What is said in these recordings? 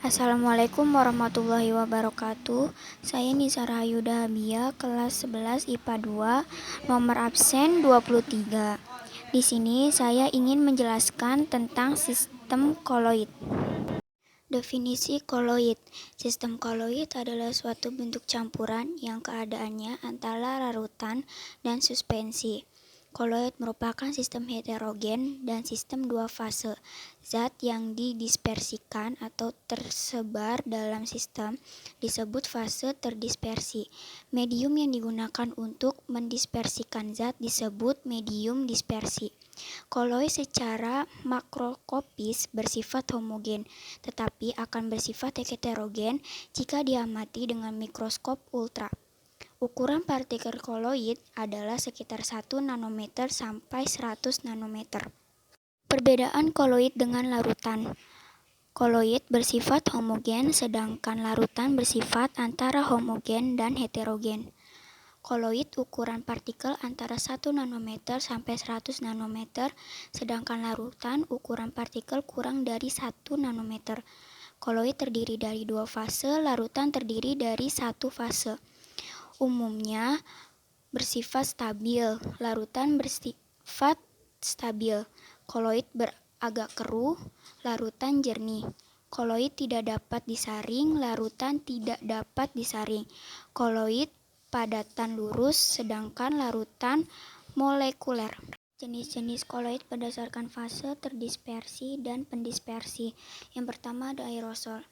Assalamualaikum warahmatullahi wabarakatuh. Saya Nisa Rahayu Dahabia, kelas 11 IPA 2, nomor absen 23. Di sini saya ingin menjelaskan tentang sistem koloid. Definisi koloid. Sistem koloid adalah suatu bentuk campuran yang keadaannya antara larutan dan suspensi. Koloid merupakan sistem heterogen dan sistem dua fase. Zat yang didispersikan atau tersebar dalam sistem disebut fase terdispersi. Medium yang digunakan untuk mendispersikan zat disebut medium dispersi. Koloid secara makroskopis bersifat homogen, tetapi akan bersifat heterogen jika diamati dengan mikroskop ultra. Ukuran partikel koloid adalah sekitar 1 nanometer sampai 100 nanometer. Perbedaan koloid dengan larutan. Koloid bersifat homogen, sedangkan larutan bersifat antara homogen dan heterogen. Koloid ukuran partikel antara 1 nanometer sampai 100 nanometer, sedangkan larutan ukuran partikel kurang dari 1 nanometer. Koloid terdiri dari dua fase, larutan terdiri dari satu fase. Umumnya bersifat stabil, larutan bersifat stabil. Koloid agak keruh, larutan jernih. Koloid tidak dapat disaring, larutan tidak dapat disaring. Koloid padatan lurus, sedangkan larutan molekuler. Jenis-jenis koloid berdasarkan fase terdispersi dan pendispersi. Yang pertama ada aerosol.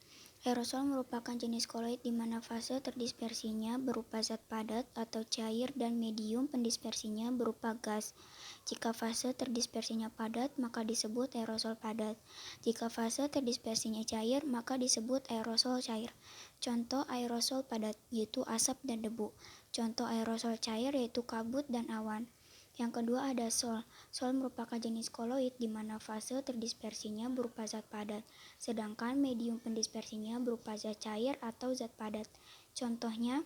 Aerosol merupakan jenis koloid di mana fase terdispersinya berupa zat padat atau cair dan medium pendispersinya berupa gas. Jika fase terdispersinya padat, maka disebut aerosol padat. Jika fase terdispersinya cair, maka disebut aerosol cair. Contoh aerosol padat yaitu asap dan debu. Contoh aerosol cair yaitu kabut dan awan. Yang kedua ada sol. Sol merupakan jenis koloid di mana fase terdispersinya berupa zat padat, sedangkan medium pendispersinya berupa zat cair atau zat padat. Contohnya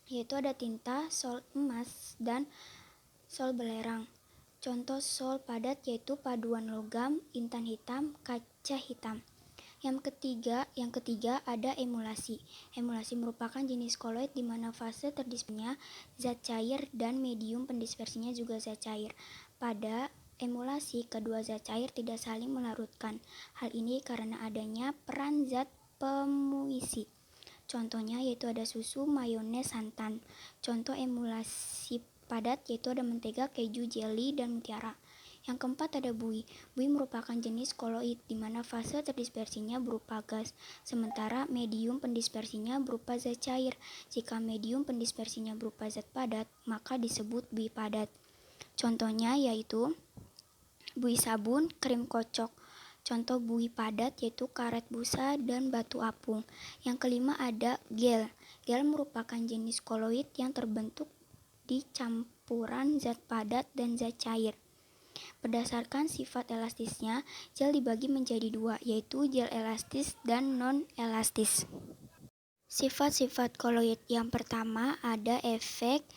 yaitu ada tinta, sol emas, dan sol belerang. Contoh sol padat yaitu paduan logam, intan hitam, kaca hitam. Yang ketiga ada emulasi. Emulasi merupakan jenis koloid di mana fase terdispersinya zat cair dan medium pendispersinya juga zat cair. Pada emulasi, kedua zat cair tidak saling melarutkan. Hal ini karena adanya peran zat pemuisi. Contohnya yaitu ada susu, mayones, santan. Contoh emulasi padat yaitu ada mentega, keju, jeli, dan mutiara. Yang keempat ada bui. Bui merupakan jenis koloid di mana fase terdispersinya berupa gas, sementara medium pendispersinya berupa zat cair. Jika medium pendispersinya berupa zat padat, maka disebut bui padat. Contohnya yaitu bui sabun, krim kocok. Contoh bui padat yaitu karet busa dan batu apung. Yang kelima ada gel. Gel merupakan jenis koloid yang terbentuk di campuran zat padat dan zat cair. Berdasarkan sifat elastisnya, gel dibagi menjadi dua, yaitu gel elastis dan non-elastis. Sifat-sifat koloid yang pertama ada efek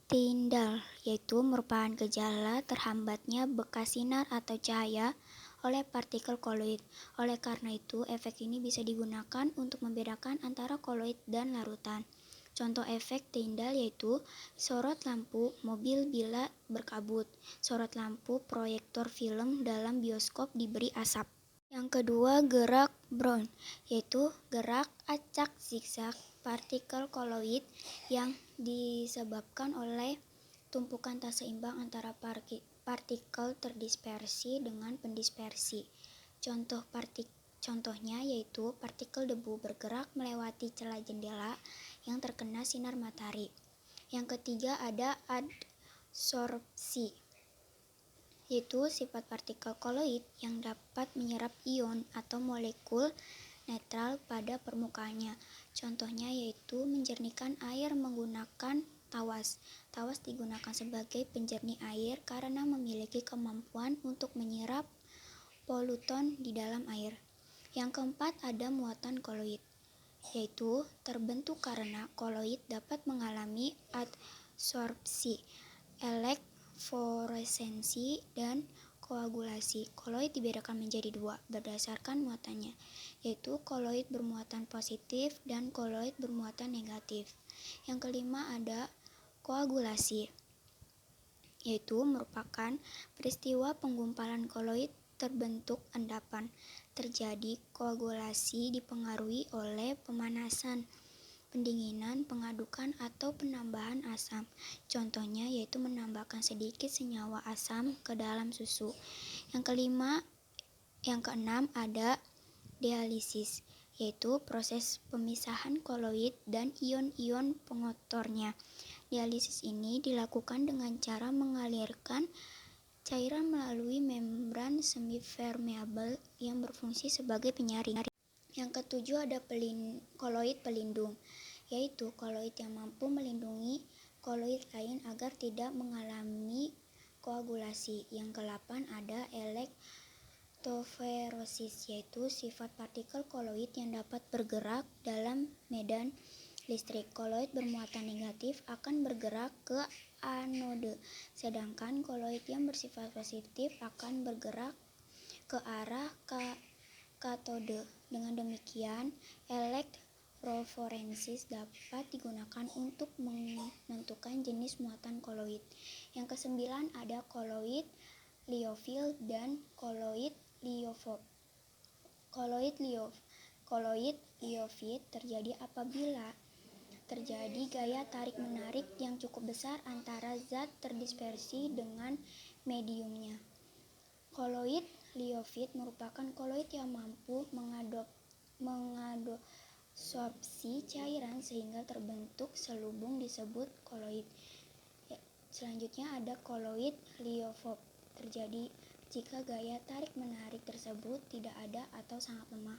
Tyndall, yaitu merupakan gejala terhambatnya bekas sinar atau cahaya oleh partikel koloid. Oleh karena itu, efek ini bisa digunakan untuk membedakan antara koloid dan larutan. Contoh efek Tyndall yaitu sorot lampu mobil bila berkabut, sorot lampu proyektor film dalam bioskop diberi asap. Yang kedua, gerak Brown, yaitu gerak acak zigzag partikel koloid yang disebabkan oleh tumpukan tak seimbang antara partikel terdispersi dengan pendispersi. Contohnya yaitu partikel debu bergerak melewati celah jendela yang terkena sinar matahari. Yang ketiga ada adsorpsi, yaitu sifat partikel koloid yang dapat menyerap ion atau molekul netral pada permukaannya. Contohnya yaitu menjernihkan air menggunakan tawas. Tawas digunakan sebagai penjernih air karena memiliki kemampuan untuk menyerap polutan di dalam air. Yang keempat ada muatan koloid, yaitu terbentuk karena koloid dapat mengalami adsorpsi, elektroforesensi, dan koagulasi. Koloid dibedakan menjadi dua berdasarkan muatannya, yaitu koloid bermuatan positif dan koloid bermuatan negatif. Yang kelima ada koagulasi, yaitu merupakan peristiwa penggumpalan koloid terbentuk endapan. Terjadi koagulasi dipengaruhi oleh pemanasan, pendinginan, pengadukan, atau penambahan asam. Contohnya yaitu menambahkan sedikit senyawa asam ke dalam susu. Yang keenam ada dialisis, yaitu proses pemisahan koloid dan ion-ion pengotornya. Dialisis ini dilakukan dengan cara mengalirkan cairan melalui membran semipermeabel yang berfungsi sebagai penyaring. Yang ketujuh ada koloid pelindung, yaitu koloid yang mampu melindungi koloid lain agar tidak mengalami koagulasi. Yang kedelapan ada elektroferosis, yaitu sifat partikel koloid yang dapat bergerak dalam medan listrik. Koloid bermuatan negatif akan bergerak ke anode, sedangkan koloid yang bersifat positif akan bergerak ke arah katode. Dengan demikian, elektroforesis dapat digunakan untuk menentukan jenis muatan koloid. Yang kesembilan ada koloid liofil dan koloid liofob. Koloid liofil terjadi apabila terjadi gaya tarik-menarik yang cukup besar antara zat terdispersi dengan mediumnya. Koloid liofil merupakan koloid yang mampu mengadsorpsi cairan sehingga terbentuk selubung disebut koloid. Selanjutnya ada koloid liofob. Terjadi jika gaya tarik-menarik tersebut tidak ada atau sangat lemah.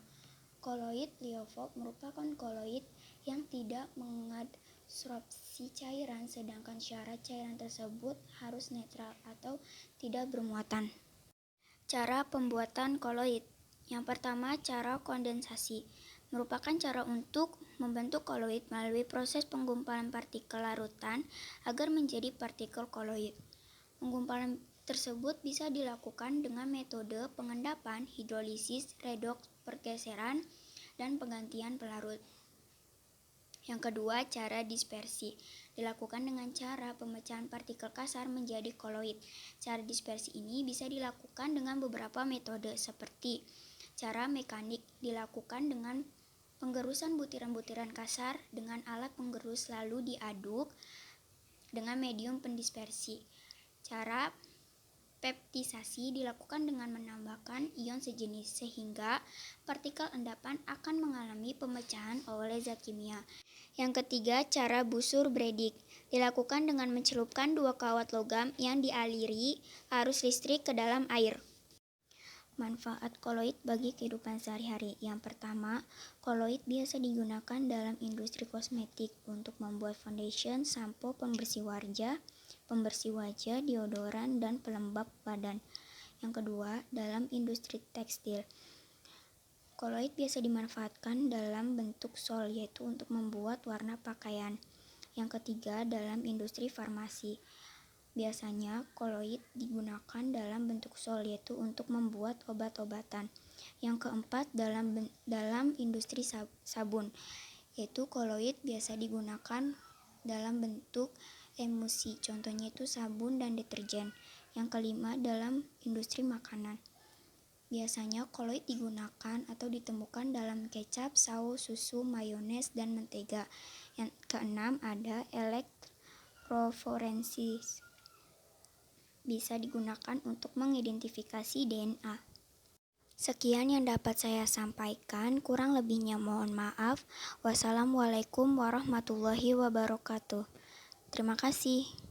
Koloid liofob merupakan koloid yang tidak mengadsorpsi cairan, sedangkan syarat cairan tersebut harus netral atau tidak bermuatan. Cara pembuatan koloid. Yang pertama, cara kondensasi. Merupakan cara untuk membentuk koloid melalui proses penggumpalan partikel larutan agar menjadi partikel koloid. Penggumpalan tersebut bisa dilakukan dengan metode pengendapan, hidrolisis, redoks, pergeseran, dan penggantian pelarut. Yang kedua, cara dispersi. Dilakukan dengan cara pemecahan partikel kasar menjadi koloid. Cara dispersi ini bisa dilakukan dengan beberapa metode seperti cara mekanik, dilakukan dengan penggerusan butiran-butiran kasar dengan alat penggerus lalu diaduk dengan medium pendispersi. Cara peptisasi dilakukan dengan menambahkan ion sejenis sehingga partikel endapan akan mengalami pemecahan oleh zat kimia. Yang ketiga, cara busur Bredig dilakukan dengan mencelupkan dua kawat logam yang dialiri arus listrik ke dalam air. Manfaat koloid bagi kehidupan sehari-hari. Yang pertama, koloid biasa digunakan dalam industri kosmetik untuk membuat foundation, sampo, pembersih wajah, deodoran, dan pelembab badan. Yang kedua, dalam industri tekstil. Koloid biasa dimanfaatkan dalam bentuk sol, yaitu untuk membuat warna pakaian. Yang ketiga, dalam industri farmasi. Biasanya koloid digunakan dalam bentuk sol, yaitu untuk membuat obat-obatan. Yang keempat, dalam industri sabun, yaitu koloid biasa digunakan dalam bentuk emulsi, contohnya itu sabun dan deterjen. Yang kelima, dalam industri makanan. Biasanya koloid digunakan atau ditemukan dalam kecap, saus, susu, mayones, dan mentega. Yang keenam ada elektroforesis. Bisa digunakan untuk mengidentifikasi DNA. Sekian yang dapat saya sampaikan, kurang lebihnya mohon maaf. Wassalamualaikum warahmatullahi wabarakatuh. Terima kasih.